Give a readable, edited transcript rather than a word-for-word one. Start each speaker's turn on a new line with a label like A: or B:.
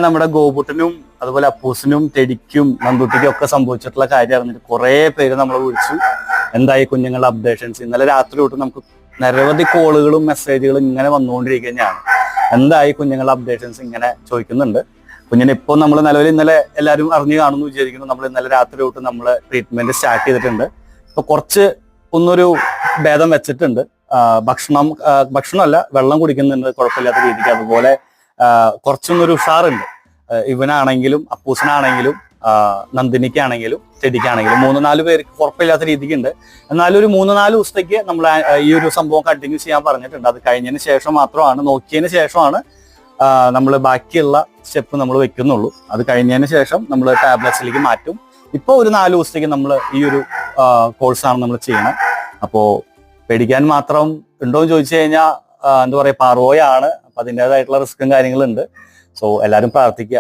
A: നമ്മുടെ ഗോപുട്ടനും അതുപോലെ അപ്പൂസിനും ടെഡിക്കും നന്ദുട്ടിക്കും ഒക്കെ സംഭവിച്ചിട്ടുള്ള കാര്യം അറിഞ്ഞിട്ട് കുറെ പേര് നമ്മളെ വിളിച്ചു. എന്തായി കുഞ്ഞുങ്ങളുടെ അപ്ഡേഷൻസ്? ഇന്നലെ രാത്രി തൊട്ട് നമുക്ക് നിരവധി കോളുകളും മെസ്സേജുകളും ഇങ്ങനെ വന്നുകൊണ്ടിരിക്കുകയാണ്. എന്തായി കുഞ്ഞുങ്ങളുടെ അപ്ഡേഷൻസ് ഇങ്ങനെ ചോദിക്കുന്നുണ്ട്. കുഞ്ഞിനെ ഇപ്പോൾ നമ്മൾ നിലവിൽ ഇന്നലെ എല്ലാവരും അറിഞ്ഞു കാണുന്നു വിചാരിക്കുന്നു. നമ്മൾ ഇന്നലെ രാത്രി തൊട്ട് നമ്മൾ ട്രീറ്റ്മെന്റ് സ്റ്റാർട്ട് ചെയ്തിട്ടുണ്ട്. ഇപ്പൊ കുറച്ച് ഒന്നൊരു ഭേദം വെച്ചിട്ടുണ്ട്. ഭക്ഷണമല്ല, വെള്ളം കുടിക്കുന്നുണ്ട് കുഴപ്പമില്ലാത്ത രീതിക്ക്. അതുപോലെ കുറച്ചൊന്നൊരു ഉഷാറുണ്ട്. ഇവനാണെങ്കിലും അപ്പൂസനാണെങ്കിലും നന്ദിനിക്കാണെങ്കിലും ചെടിക്കാണെങ്കിലും 3-4 പേർക്ക് കുഴപ്പമില്ലാത്ത രീതിക്കുണ്ട്. എന്നാലും ഒരു 3-4 ദിവസത്തേക്ക് നമ്മൾ ഈ ഒരു സംഭവം കണ്ടിന്യൂ ചെയ്യാൻ പറഞ്ഞിട്ടുണ്ട്. അത് കഴിഞ്ഞതിന് ശേഷം മാത്രമാണ്, നോക്കിയതിന് ശേഷമാണ് നമ്മൾ ബാക്കിയുള്ള സ്റ്റെപ്പ് നമ്മൾ വെക്കുന്നുള്ളൂ. അത് കഴിഞ്ഞതിന് ശേഷം നമ്മൾ ടാബ്ലറ്റ്സിലേക്ക് മാറ്റും. ഇപ്പോൾ ഒരു 4 ദിവസത്തേക്ക് നമ്മൾ ഈ ഒരു കോഴ്സാണ് നമ്മൾ ചെയ്യണം. അപ്പോൾ പേടിക്കാൻ മാത്രം ഉണ്ടോ എന്ന് ചോദിച്ചു കഴിഞ്ഞാൽ എന്താ പറയുക, പാർവോയാണ്. അപ്പൊ അതിൻ്റെതായിട്ടുള്ള റിസ്ക്കും കാര്യങ്ങളുണ്ട്. സോ എല്ലാവരും പ്രാർത്ഥിക്കുക.